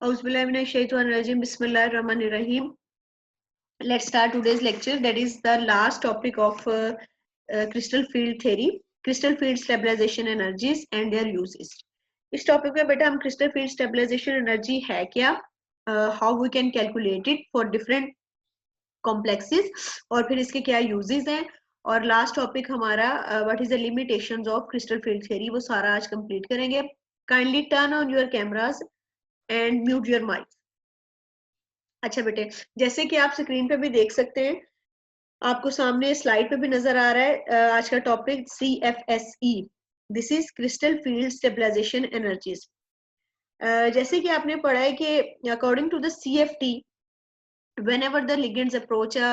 Auzubillahiminash-shaytanir-rajim. Bismillahir-rahmanir-rahim. Let's start today's lecture. That is the last topic of crystal field theory, crystal field stabilization energies and their uses. इस topic में बेटा हम crystal field stabilization energy है क्या, how we can calculate it for different complexes और फिर इसके क्या यूजेस हैं, और लास्ट टॉपिक हमारा what is the limitations of crystal field theory, वो सारा आज कंप्लीट करेंगे. Kindly turn on your cameras and mute your mic. अच्छा बेटे, जैसे कि आप स्क्रीन पे भी देख सकते हैं, आपको सामने स्लाइड पे भी नजर आ रहा है आज का topic CFSE. This is crystal field stabilisation energies. जैसे कि आपने पढ़ा है कि according to the CFT, whenever the ligands approach a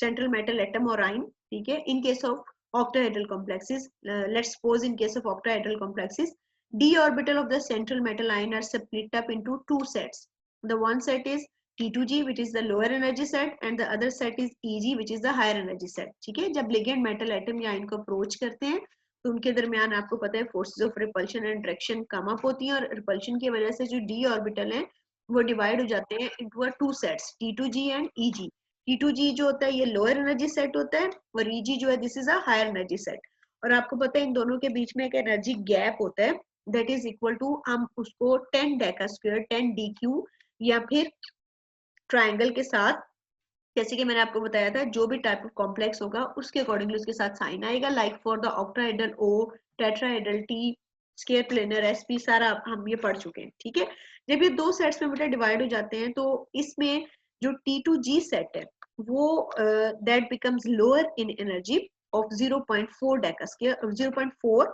central metal atom or ion, ठीक है, in case of octahedral complexes, let's suppose in case of octahedral complexes, d orbital of the central metal ion are split up into two sets. The one set is T2G, which is the lower energy set, and the other set is EG, which is the higher energy set. ठीक है, जब ligand metal atom या ion को approach करते हैं तो उनके दरमियान आपको पता है forces of repulsion and direction come up होती हैं, और रिपल्शन की वजह से जो d ऑर्बिटल है वो डिवाइड हो जाते हैं into two sets, T2G and EG. T2G जो होता है ये लोअर एनर्जी सेट होता है, और EG जो है this is a higher energy set. और आपको पता है इन दोनों के बीच में एक एनर्जी गैप होता है, दैट इज इक्वल टू, हम उसको 10 डेका स्क्वायर 10 DQ या फिर ट्राइंगल के साथ, जैसे कि मैंने आपको बताया था जो भी टाइप ऑफ कॉम्प्लेक्स होगा उसके अकॉर्डिंगली उसके साथ साइन आएगा. Like for the octahedral O, tetrahedral T, square planar SP, सारा हम ये पढ़ चुके हैं. ठीक है, जब ये दो सेट्स में बेटा डिवाइड हो जाते हैं तो इसमें जो T2G सेट है वो that becomes lower in energy of 0.4 Deka square, 0.4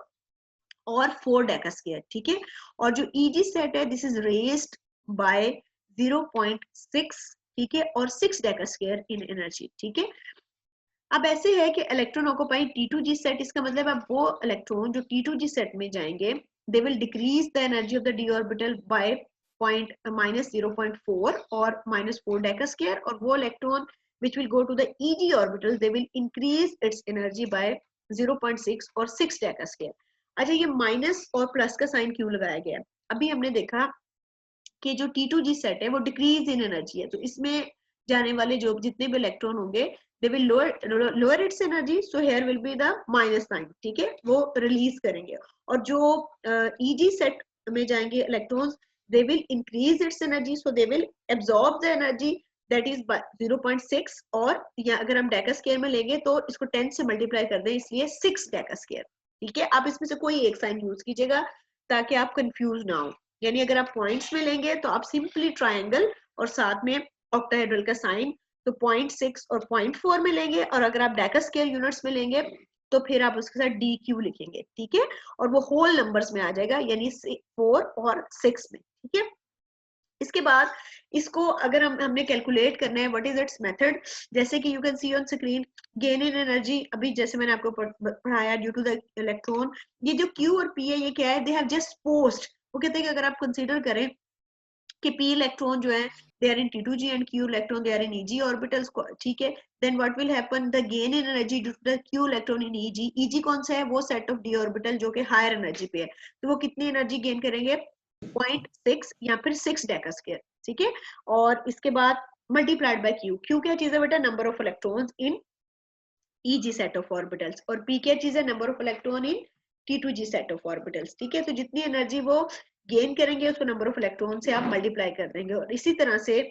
और 4 डेका स्क्वायर. ठीक है, और जो EG सेट है दिस इज रेज्ड बाय 0.6, ठीक है, और 6 डेका स्क्वायर इन एनर्जी. ठीक है, अब ऐसे है कि इलेक्ट्रॉन ऑक्यूपाई T2G सेट, इसका मतलब अब वो इलेक्ट्रॉन जो T2G सेट में जाएंगे they will decrease the energy of the d orbital by -0.4 और -4 डेका स्क्वायर, और वो electron which will go to the EG orbital they will increase its energy by 0.6 और 6 डेका स्क्वायर. अच्छा, ये माइनस और प्लस का साइन क्यों लगाया गया? अभी हमने देखा कि जो T2G सेट है वो डिक्रीज इन एनर्जी है, तो इसमें जाने वाले जो जितने भी इलेक्ट्रॉन होंगे they will lower its energy, so here will be the minus sign. ठीक है, वो रिलीज करेंगे. और जो EG सेट में जाएंगे electrons they will increase its energy, so they will absorb the energy that is 0.6, और या अगर हम डेका स्क्वायर में लेंगे तो इसको 10 से मल्टीप्लाई कर दें, इसलिए 6 डेका स्क्वायर. ठीक है, आप इसमें से कोई एक साइन यूज कीजिएगा ताकि आप कंफ्यूज ना हो. यानी अगर आप पॉइंट्स में लेंगे तो आप सिंपली ट्रायंगल और साथ में ऑक्टाहेड्रल का साइन, तो 0.6 और 0.4 में लेंगे, और अगर आप डेका स्क्वायर यूनिट्स में लेंगे तो फिर आप उसके साथ DQ लिखेंगे. ठीक है, और वो होल नंबर्स में आ जाएगा, यानी 4 और 6 में. ठीक है, इसके बाद इसको अगर हमने कैलकुलेट करना है व्हाट इज इट्स मेथड, जैसे कि you can see on screen gain in energy. अभी जैसे मैंने आपको पढ़ाया ड्यू टू द इलेक्ट्रॉन, ये जो Q और P है ये क्या है, दे हैव जस्ट पोस्ट. वो कहते हैं कि अगर आप कंसीडर करें कि P इलेक्ट्रॉन जो है they are in T2G and Q electron they are in EG orbitals. ठीक है, then what will happen, the gain in energy due to the Q electron in EG. EG कौन सा है, वो सेट ऑफ d ऑर्बिटल जो कि higher energy पे है, तो वो कितनी एनर्जी गेन करेंगे, 0.6 या फिर 6 डेका स्क्वायर. ठीक है, और इसके बाद मल्टीप्लाइड बाय Q. Q क्या चीज है बेटा, number of electrons in EG set of orbitals, और P क्या चीज है, number of electron in T2G set of orbitals. ठीक है, तो जितनी एनर्जी वो गेन करेंगे उसको नंबर ऑफ इलेक्ट्रॉन से आप मल्टीप्लाई कर देंगे, और इसी तरह से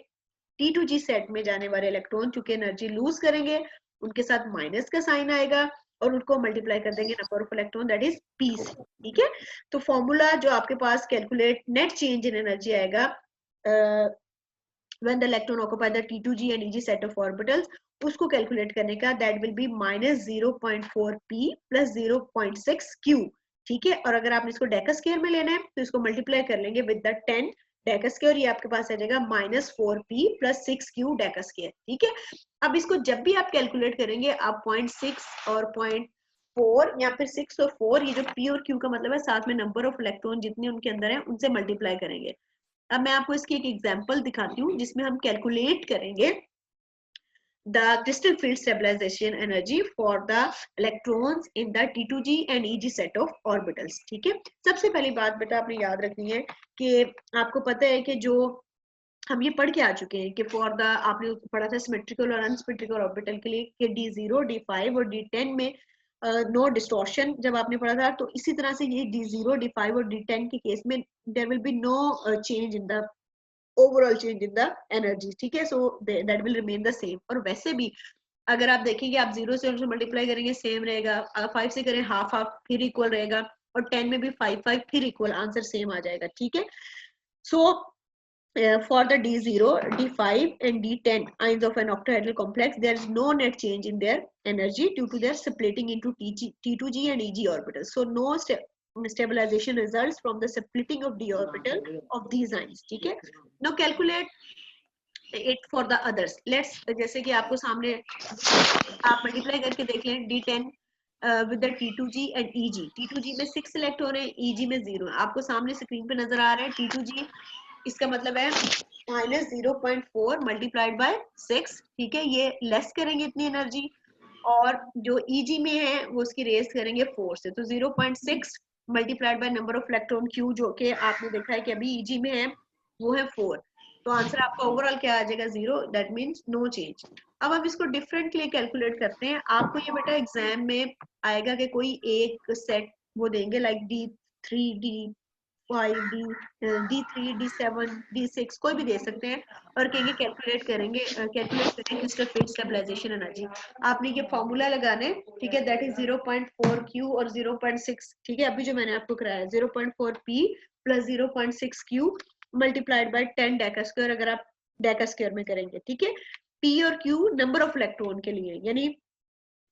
T2G सेट में जाने वाले इलेक्ट्रॉन चूंकि एनर्जी लूज करेंगे उनके साथ माइनस का साइन आएगा, और उनको मल्टीप्लाई कर देंगे number of electron that is P से. ठीक है, तो फॉर्मूला जो आपके पास calculate net change in energy आएगा when the electron occupy the T2G and EG set of orbitals, उसको कैलकुलेट करने का that will be -0.4 P plus 0.6 Q. ठीक है, और अगर आपने इसको डेका स्क्वायर में लेना है तो इसको मल्टीप्लाई कर लेंगे विद द 10 डेका स्क्वायर, ये आपके पास आ जाएगा -4 P plus 6 Q Deka square. ठीक है, अब इसको जब भी आप कैलकुलेट करेंगे आप 0.6 और 0.4 या फिर 6 और 4, ये जो P और Q का मतलब है साथ में नंबर ऑफ इलेक्ट्रॉन जितने उनके अंदर है उनसे मल्टीप्लाई करेंगे. अब मैं आपको इसकी एक एग्जांपल दिखाती हूँ जिसमें हम कैलकुलेट करेंगे the crystal field stabilization energy for the electrons in the T2G and EG set of orbitals. ठीक है, सबसे पहली बात बेटा आपने याद रखनी है कि आपको पता है कि जो हम ये पढ़ के आ चुके हैं कि फॉर द आपने पढ़ा था सिमेट्रिकल और अनसिमेट्रिकल ऑर्बिटल के लिए कि D0, D5 और D10 में नो डिस्टॉर्शन जब आपने पढ़ा था, तो इसी तरह से ये D0, D5 और D10 के केस में there will be no change in the overall change in the energy. ठीक है, so that will remain the same. और वैसे भी अगर आप देखेंगे आप 0 से मल्टीप्लाई करेंगे सेम रहेगा, 5 से करें हाफ हाफ फिर इक्वल रहेगा, और 10 में भी 5 5 फिर इक्वल, आंसर सेम आ जाएगा. ठीक है, सो for the D0, D5 and D10 ions of an octahedral complex, there is no net change in their energy due to their splitting into T2G and EG orbitals. So no stabilization results from the splitting of d orbital of these ions. ठीक है, now calculate it for the others. Let's जैसे कि आपको सामने आप multiply करके देख लें D10 with the T2G and EG. T2G में 6 इलेक्ट्रॉन है, EG में 0 है. आपको सामने स्क्रीन पे नजर आ रहा है T2G, इसका मतलब है -0.4 मल्टीप्लाइड बाय 6. ठीक है, ये लेस करेंगे इतनी एनर्जी, और जो EG में है वो उसकी रेस करेंगे 4 से, तो 0.6 multiplied by number of electron Q जो कि आपने देखा है कि अभी EG में है वो है 4. तो आंसर आपका ओवरऑल क्या आ जाएगा 0, दैट मीन्स नो चेंज. अब हम इसको डिफरेंटली कैलकुलेट करते हैं. आपको ये बेटा एग्जाम में आएगा कि कोई एक सेट वो देंगे like D3, D5, D3, D7, D6 कोई भी दे सकते हैं, और कहेंगे कैलकुलेट करेंगे क्रिस्टल फील्ड स्टेबलाइजेशन एनर्जी. आपने ये फॉर्मूला लगाना है. ठीक है, दैट इज 0.4 Q और 0.6. ठीक है, अभी जो मैंने आपको कराया 0.4 P plus 0.6 Q multiplied by 10 Deka square, अगर आप डेका स्क्वायर में करेंगे. ठीक है, P और Q नंबर ऑफ इलेक्ट्रॉन के लिए, यानी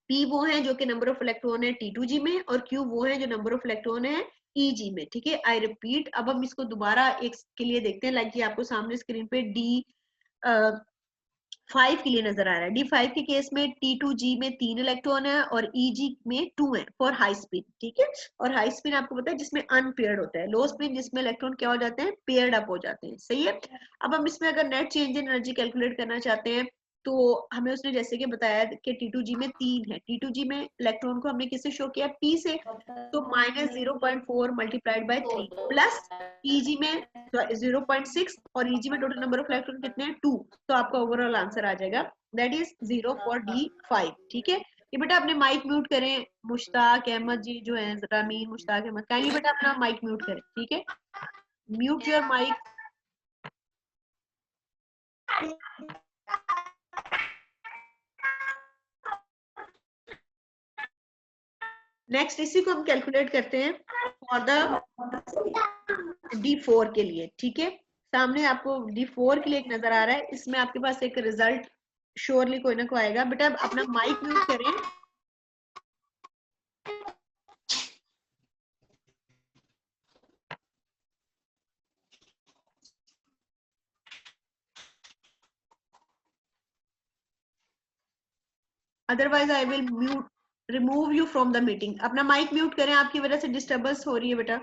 P वो है जो कि नंबर ऑफ इलेक्ट्रॉन है T2G में, और Q वो है जो नंबर ऑफ इलेक्ट्रॉन है EG में. ठीक है, आई रिपीट. अब हम इसको दोबारा एक के लिए देखते हैं, लाइक ये आपको सामने स्क्रीन पे D5 के लिए नजर आ रहा है. D5 के केस में T2G में 3 इलेक्ट्रॉन है और EG में 2 है फॉर हाई स्पिन. ठीक है, और हाई स्पिन आपको पता है जिसमें अनपेयर्ड होता है, लो स्पिन जिसमें इलेक्ट्रॉन क्या हो जाते हैं, पेयर्ड अप हो जाते हैं. सही है. अब हम इसमें अगर net change in energy calculate करना चाहते हैं, तो हमें उसने जैसे कि बताया कि T2G में 3 है, T2G में इलेक्ट्रॉन को हमने किससे शो किया, P से, तो -0.4 मल्टीप्लाइड बाय 3 प्लस EG में 0.6 और EG में टोटल नंबर ऑफ इलेक्ट्रॉन कितने हैं, 2. तो आपका ओवरऑल आंसर आ जाएगा दैट इज 0 फॉर D5. ठीक है, ये बेटा अपने माइक म्यूट करें. मुश्ताक अहमद जी जो है, रामीन मुश्ताक अहमद, काइंडली बेटा अपना माइक म्यूट करें. ठीक है, म्यूट योर माइक. नेक्स्ट इसी को हम कैलकुलेट करते हैं फॉर द D4 के लिए. ठीक है, सामने आपको D4 के लिए एक नजर आ रहा है, इसमें आपके पास एक रिजल्ट श्योरली कोई ना कोई आएगा. बेटा अपना माइक म्यूट करें. Otherwise I will mute remove you from the meeting. अपना माइक म्यूट करें, आपकी वजह से डिस्टर्बेंस हो रही है बेटा.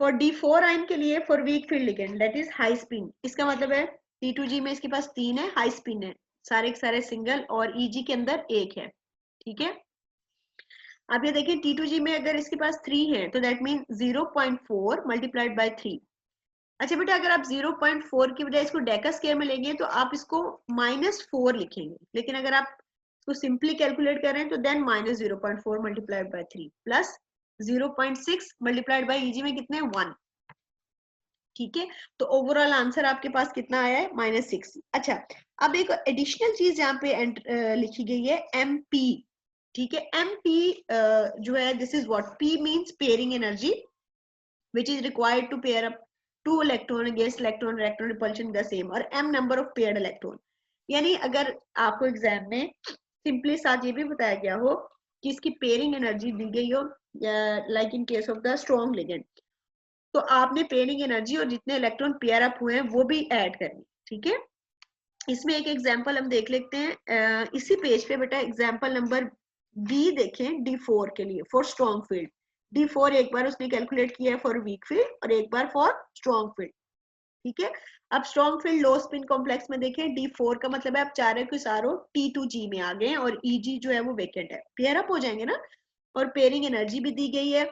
फॉर D4 आयन के लिए for weak field ligand that is high spin, इसका मतलब है T2G में इसके पास 3 है, हाई स्पिन है, सारे के सारे सिंगल, और EG के अंदर 1 है. ठीक है, अब ये देखिए T2G में अगर इसके पास 3 है तो दैट मीन 0.4 मल्टीप्लाइड बाय 3. अच्छा बेटा, अगर आप 0.4 की बजाय इसको डेका स्क्वायर में लेंगे तो आप इसको -4 लिखेंगे, लेकिन अगर आप इसको सिंपली कैलकुलेट करें तो then -0.4 multiplied by 3 plus 0.6 multiplied by EG में कितने 1. ठीक है, तो ओवरऑल आंसर आपके पास कितना आया है -6. अच्छा, अब एक एडिशनल चीज यहाँ पे लिखी गई है MP. ठीक है, MP जो है this is what P means pairing energy which is required to pair up 2 electron against electron repulsion the same, और m number of paired electron. यानी अगर आपको एग्जाम में सिंपली साथ ये भी बताया गया हो कि इसकी पेयरिंग एनर्जी दी गई हो like in case of the strong ligand, तो आपने पेयरिंग एनर्जी और जितने इलेक्ट्रॉन पेयर अप हुए हैं वो भी ऐड करनी. ठीक है, इसमें एक एग्जांपल हम देख लेते हैं. इसी पेज पे बेटा एग्जांपल नंबर B देखें D4 के लिए फॉर स्ट्रॉन्ग फील्ड. D4 एक बार उसने कैलकुलेट किया है फॉर वीक फील्ड और एक बार फॉर स्ट्रॉन्ग फील्ड. ठीक है। अब स्ट्रॉन्ग फील्ड लो स्पिन कॉम्प्लेक्स में देखें, D4 का मतलब है आप चाह रहे हो कि सारो T2G में आ गए और EG जो है वो वेकेंट है, पेयर अप हो जाएंगे ना। और पेयरिंग एनर्जी भी दी गई है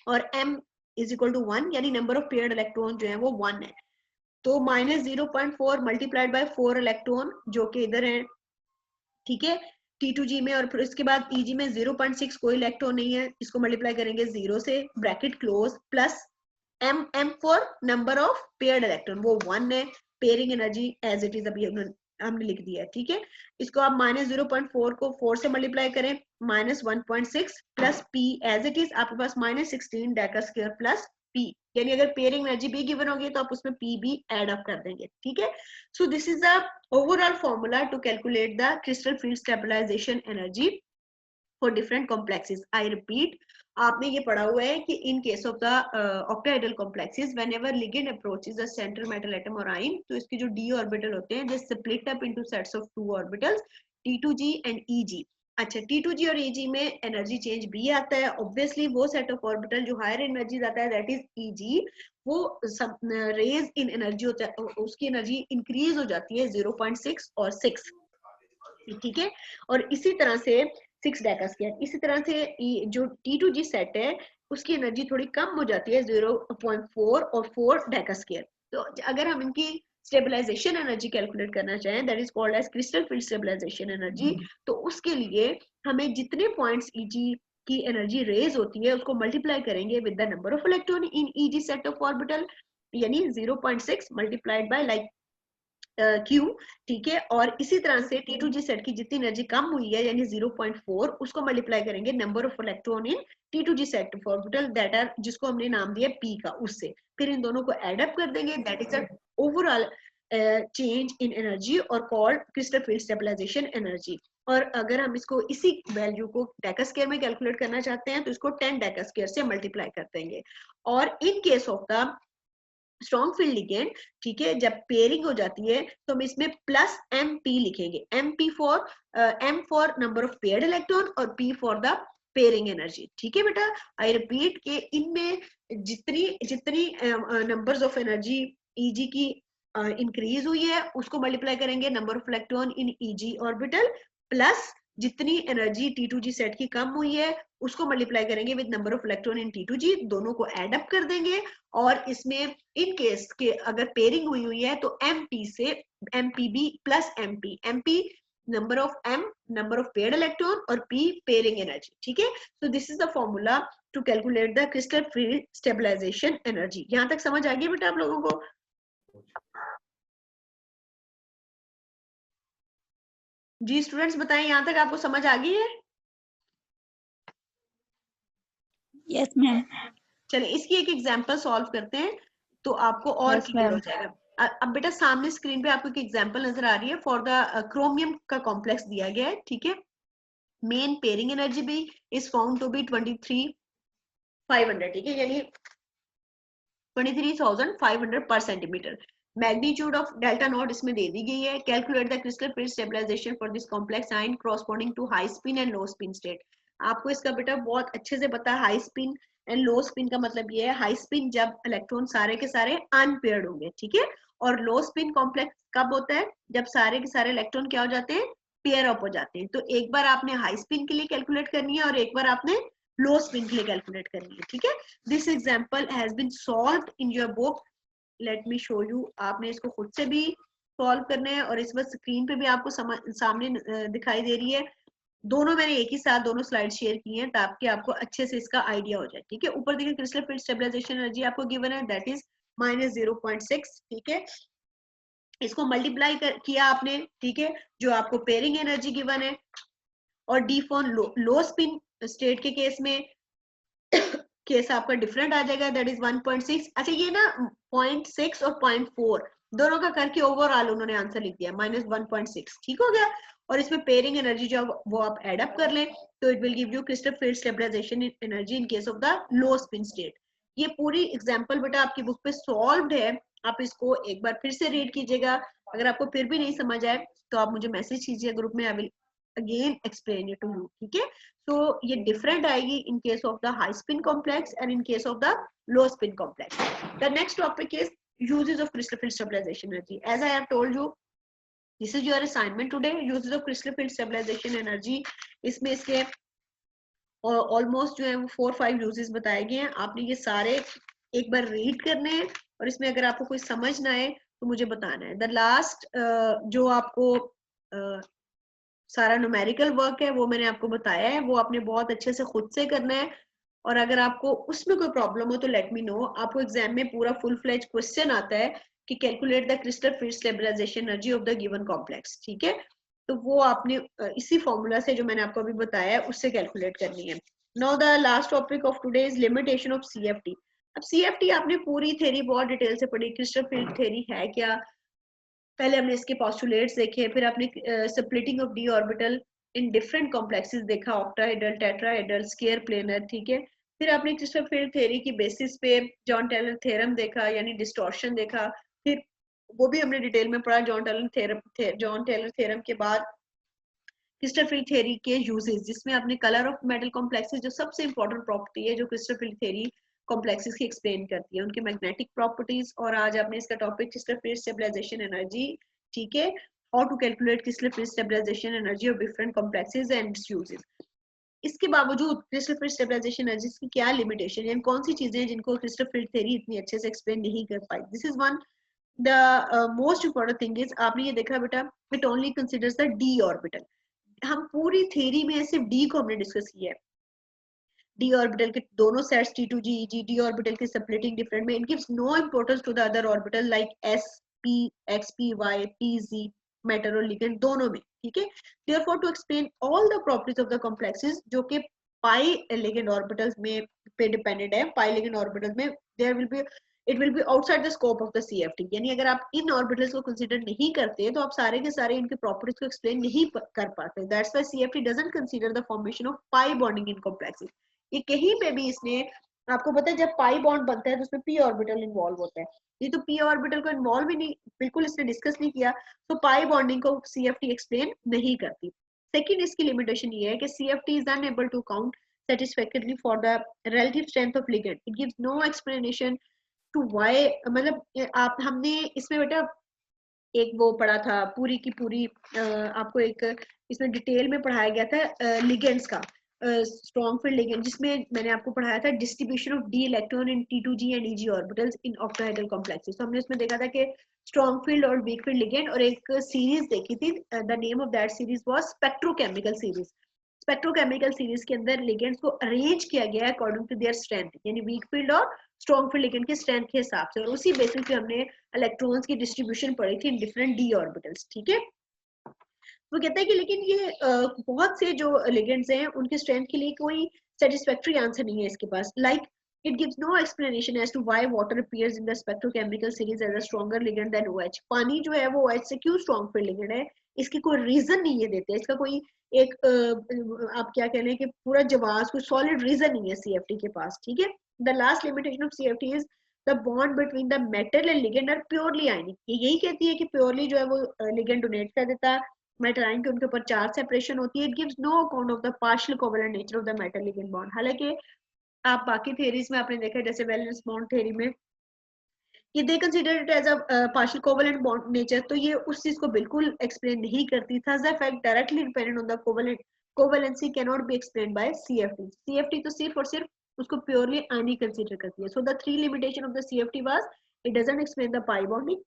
और M इज इक्वल टू 1, यानी नंबर ऑफ पेयर्ड इलेक्ट्रॉन जो है वो 1 है। तो -0.4 मल्टीप्लाइड बाय 4 इलेक्ट्रॉन जो कि इधर है, ठीक है, T2G में। और फिर इसके बाद EG में 0.6 कोई इलेक्ट्रॉन नहीं है, इसको मल्टीप्लाई करेंगे 0 से, bracket close, plus M for number of paired electron, वो 1 है। Pairing energy as it is अभी हमने लिख दिया है, ठीक है। इसको आप -0.4 को 4 से मल्टीप्लाई करें, -1.6 plus P as it is, आपके पास -16 डेका स्क्वायर प्लस P, यानी अगर पेयरिंग एनर्जी भी गिवन होगी तो आप उसमें P भी एड अप कर देंगे, ठीक है। So this is the overall formula to calculate the crystal field stabilization energy for different complexes. I repeat, आपने ये पढ़ा हुआ है कि in case of the octahedral complexes, whenever ligand approaches the central metal atom और ion, तो इसके जो d ऑर्बिटल होते हैं they split up into sets of 2 orbitals, T2G and EG। अच्छा, T2G और EG में एनर्जी चेंज भी आता है, ऑब्वियसली वो सेट ऑफ ऑर्बिटल जो हायर एनर्जी आता है दैट इज EG, वो सब रेज इन एनर्जी होता है, उसकी एनर्जी इंक्रीज हो जाती है 0.6 और 6, ठीक है। और इसी तरह से 6 डेका स्क्वायर, इसी तरह से जो T2G सेट है उसकी एनर्जी थोड़ी कम हो जाती है 0.4 और 4 डेका स्क्वायर। तो अगर हम इनकी स्टेबलाइजेशन एनर्जी कैलकुलेट करना चाहें, that is called as crystal field stabilization energy, तो उसके लिए हमें जितने पॉइंट्स EG की एनर्जी रेज होती है उसको मल्टीप्लाई करेंगे with the number of electron in EG set of orbital, यानी 0.6 मल्टीप्लाइड बाय लाइक Q, ठीक है। और इसी तरह से T2G सेट की जितनी एनर्जी कम हुई है यानी 0.4, उसको मल्टीप्लाई करेंगे number of electron in T2G set of orbital that are, जिसको हमने नाम दिया P का, उससे फिर इन दोनों को एड अप कर देंगे, that is the overall change in energy और called crystal field stabilization energy. और अगर हम इसको इसी वैल्यू को डेका स्क्वायर में कैलकुलेट करना चाहते हैं तो इसको 10 डेका स्क्वायर से मल्टीप्लाई कर देंगे। और इन case of the strong field ligand, ठीक है, जब पेयरिंग हो जाती है तो हम इसमें प्लस MP लिखेंगे, MP for M for number of paired electron और P for the pairing energy, ठीक है बेटा। आई रिपीट के इनमें जितनी जितनी नंबर्स ऑफ एनर्जी EG की इंक्रीज हुई है उसको मल्टीप्लाई करेंगे number of electron in EG orbital, plus जितनी एनर्जी T2G सेट की कम हुई है उसको मल्टीप्लाई करेंगे with number of electron in T2G, दोनों को एड अप कर देंगे। और इसमें इन केस के अगर पेयरिंग हुई है तो MP से MPB plus MP number of M number of paired electron और P पेयरिंग एनर्जी, ठीक है। So this is the formula to calculate the crystal field stabilization energy. यहां तक समझ आ गई बेटा आप लोगों को? जी स्टूडेंट्स बताएं, यहां तक आपको समझ आ गई है? Yes ma'am. चलिए इसकी एक एग्जांपल सॉल्व करते हैं तो आपको और क्लियर हो जाएगा। अब बेटा सामने स्क्रीन पे आपको एक एग्जांपल नजर आ रही है, फॉर द क्रोमियम का कॉम्प्लेक्स दिया गया है, ठीक है। मेन पेयरिंग एनर्जी भी इज फाउंड टू बी 23,500, ठीक है, यानी 23,500 per centimetre. Magnitude of delta nought इसमें दे दी गई है। Calculate the crystal field stabilization for this complex ion corresponding to high spin and low spin state. आपको इसका बेटा बहुत अच्छे से पता है, high spin and low spin का मतलब ये है, हाई स्पिन जब इलेक्ट्रॉन सारे के सारे अनपेयर्ड होंगे, ठीक है, और लो स्पिन कॉम्प्लेक्स कब होता है, जब सारे के सारे इलेक्ट्रॉन क्या हो जाते हैं, पेयर अप हो जाते हैं। तो एक बार आपने हाई स्पिन के लिए कैलकुलेट करनी है और एक बार आपने लो स्पिन के लिए कैलकुलेट करनी है, ठीक है। This example has been solved in your book, let me show you. आपने इसको खुद से भी सॉल्व करना है और इस वक्त स्क्रीन पे भी आपको सामने दिखाई दे रही है। दोनों मैंने एक ही साथ दोनों स्लाइड शेयर की हैं ताकि आपको अच्छे से इसका आइडिया हो जाए, ठीक है। ऊपर देखिए क्रिस्टल फील्ड स्टेबलाइजेशन एनर्जी आपको गिवन है, दैट इज -0.6, ठीक है। इसको मल्टीप्लाई किया आपने, ठीक है, जो आपको पेयरिंग एनर्जी गिवन है, और D for low spin state के केस में केस आपका डिफरेंट आ जाएगा, दैट इज 1.6। अच्छा ये ना 0.6 और 0.4 दोनों का करके ओवरऑल उन्होंने आंसर लिख दिया -1.6, ठीक हो गया। और इसमें पेयरिंग एनर्जी जो वो आप एड अप कर लें तो it will give you crystal field stabilization energy in case of the low spin state. ये पूरी एग्जांपल बेटा आपकी बुक पे सॉल्व्ड है, आप इसको एक बार फिर से रीड कीजिएगा। अगर आपको फिर भी नहीं समझ आए तो आप मुझे मैसेज कीजिए ग्रुप में, I will again explain it to you, ठीक है। तो ये डिफरेंट आएगी in case of the high spin complex and in case of the low spin complex. The next topic is uses of crystal field stabilization energy. As I have told you, this is your assignment today. Uses of crystal field stabilization energy, इसमें इसके almost जो है वो 4-5 uses बताए गए हैं. आपने ये सारे एक बार रीड करने हैं और इसमें अगर आपको कोई समझ ना आए तो मुझे बताना है. द लास्ट जो आपको सारा न्यूमेरिकल वर्क है वो मैंने आपको बताया है, वो आपने बहुत अच्छे से खुद से करना है. और अगर आपको उसमें कोई प्रॉब्लम हो तो लेट मी नो. आपको एग्जाम में पूरा फुल फ्लेज क्वेश्चन आता है कि calculate the crystal field stabilization energy of the given complex. ठीक है, तो वो आपने इसी फॉर्मूला से जो मैंने आपको अभी बताया है उससे कैलकुलेट करनी है. Now the last topic of today is limitation of CFT. अब सीएफटी आपने पूरी थ्योरी बहुत डिटेल से पढ़ी. क्रिस्टल फील्ड थ्योरी है क्या, पहले हमने इसके पोस्टुलेट्स देखे, फिर आपने splitting of D orbital in different complexes देखा, ऑक्टाहेड्रल, टेट्राहेड्रल, स्क्वायर प्लेनर. ठीक है, फिर आपने क्रिस्टल फील्ड थ्योरी की बेसिस पे जॉन टेलर थ्योरम देखा यानी डिस्टॉर्शन देखा. फिर वो भी हमने डिटेल में पढ़ा. जॉन टेलर थ्योरम के बाद क्रिस्टल फील्ड थ्योरी के यूजेस, जिसमें आपने कलर ऑफ मेटल कॉम्प्लेक्सेस, जो सबसे इंपॉर्टेंट प्रॉपर्टी है जो क्रिस्टल फील्ड थ्योरी कॉम्प्लेक्सेस की एक्सप्लेन करती है, उनके मैग्नेटिक प्रॉपर्टीज. और आज आपने इसका topic crystal field stabilization energy. ठीक है, how to calculate crystal field stabilization energy of different complexes and its uses. इसके बावजूद क्रिस्टल फील्ड स्टेबलाइजेशन एनर्जी की क्या लिमिटेशन है, कौन सी चीजें हैं जिनको क्रिस्टल फील्ड थ्योरी इतनी अच्छे से एक्सप्लेन नहीं कर पाई. This is one the most important thing is, आपने ये देखा बेटा, it only considers the D orbital. हम पूरी थ्योरी में सिर्फ डी को हमने डिस्कस किया है. डी ऑर्बिटल के दोनों sets T2G EG, D orbital की स्प्लिटिंग डिफरेंट में, it gives no importance to the other orbital like S P X P Y P Z, metal और लिगेंड दोनों में. ठीक है, therefore to explain all the properties of the complexes जो कि pi ligand orbitals में पे डिपेंडेंट है, पाई लिगेंड ऑर्बिटल्स में there will be, it will be outside the scope of the CFT. यानी अगर आप इन ऑर्बिटल्स को कंसीडर नहीं करते तो आप सारे के सारे इनके प्रॉपर्टीज को एक्सप्लेन नहीं कर पाते. That's why CFT doesn't consider the formation of pi bonding in complexes. ये कहीं पे भी इसने, आपको पता है जब पाई बॉन्ड बनता है तो उसमें पी ऑर्बिटल इन्वॉल्व होता है. ये तो पी ऑर्बिटल को इन्वॉल्व ही नहीं, बिल्कुल इसने डिस्कस नहीं किया, तो पाई बॉन्डिंग को सीएफटी एक्सप्लेन नहीं करती. सेकंड, इसकी लिमिटेशन ये है कि CFT is unable to count satisfactorily for the relative strength of ligand. It gives no explanation to why. मतलब आप, हमने इसमें बेटा एक वो पढ़ा था पूरी की पूरी, आपको एक इसमें डिटेल में पढ़ाया गया था लिगेंड्स का, स्ट्रॉन्ग फील्ड लिगेंड, जिसमें मैंने आपको पढ़ाया था distribution of D electron in T2G and EG orbitals in octahedral complexes. तो हमने उसमें देखा था कि स्ट्रॉन्ग फील्ड और वीक फील्ड लिगेंड, और एक सीरीज देखी थी, the name of that series was spectrochemical series. Spectrochemical series के अंदर लिगेंड्स को अरेंज किया गया है अकॉर्डिंग टू देयर स्ट्रेंथ, यानी वीक फील्ड और स्ट्रॉन्ग फील्ड लिगेंड के स्ट्रेंथ के हिसाब से, और उसी बेसिस पे हमने इलेक्ट्रॉन्स की डिस्ट्रीब्यूशन पढ़ी थी इन डिफरेंट डी ऑर्बिटल्स. ठीक है, वो कहता है कि लेकिन ये बहुत से जो लिगेंड्स हैं उनके स्ट्रेंथ के लिए कोई सेटिस्फैक्टरी आंसर नहीं है इसके पास. Like it gives no explanation as to why water appears in the spectrochemical series as a stronger ligand than OH. पानी जो है वो OH से क्यों strong field ligand है, इसकी कोई रीजन नहीं है देते, इसका कोई एक आप क्या कह रहे हैं कि पूरा जवाब, कोई सॉलिड रीजन नहीं है सीएफटी के पास. ठीक है, the last limitation of CFT is the bond between the metal and ligand are purely ionic. ये यही कहती है कि प्योरली जो है वो लिगेंड डोनेट कर देता है, मेटल आयन के उनके ऊपर चार्ज सेपरेशन होती है. It gives no account of the partial covalent nature of the metal ligand bond. हालांकि आप बाकी थ्योरीज में आपने देखा जैसे वैलेंस बॉन्ड थ्योरी में ये they consider it as a partial covalent bond nature, तो ये उस चीज को बिल्कुल एक्सप्लेन नहीं करती. Thus the fact directly dependent on the covalent covalency can not be explained by CFT. CFT तो सिर्फ और सिर्फ उसको प्योरली आयनिक कंसीडर करती है. So the three limitation of the CFT was, it doesn't explain the pi bonding,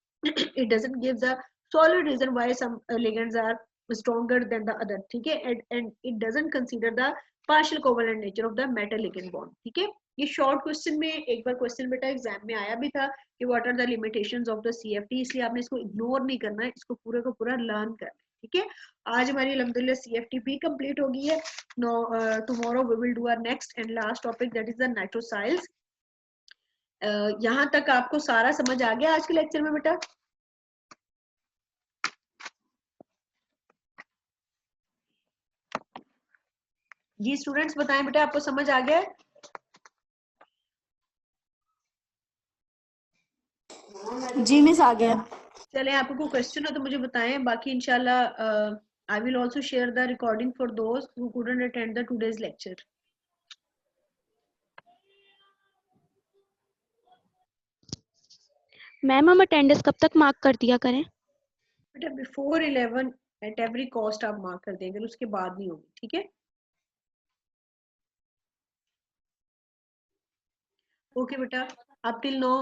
it doesn't give the solid reason why some ligands are stronger than the other. ठीक है, and it doesn't consider the partial covalent nature of the metal ligand bond. ठीक है, ये short question में एक बार question बेटा exam में आया भी था कि what are the limitations of the CFT, इसलिए आपने इसको इग्नोर नहीं करना है, इसको पूरे को पूरा लर्न करना है. ठीक है, आज हमारी अल्हम्दुलिल्लाह सीएफटी भी कंप्लीट हो गई है. No, tomorrow we will do our next and last topic, that is the nitrosyls. यहाँ तक आपको सारा समझ आ गया आज के लेक्चर में बेटा? जी स्टूडेंट्स बताएं बेटा, आपको समझ आ गया? जी मिस आ गया. चले, आपको कोई क्वेश्चन हो तो मुझे बताएं, बाकी इंशाल्लाह I will also share the recording for those who couldn't attend the today's lecture. Ma'am हम अटेंडेंस कब तक मार्क कर दिया करें? बेटा बिफोर 11 एट एवरी कॉस्ट आप मार्क कर देंगे, उसके बाद नहीं होगी, ठीक है। ओके बेटा, अप टिल नो,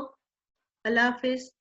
अल्लाह हाफिज।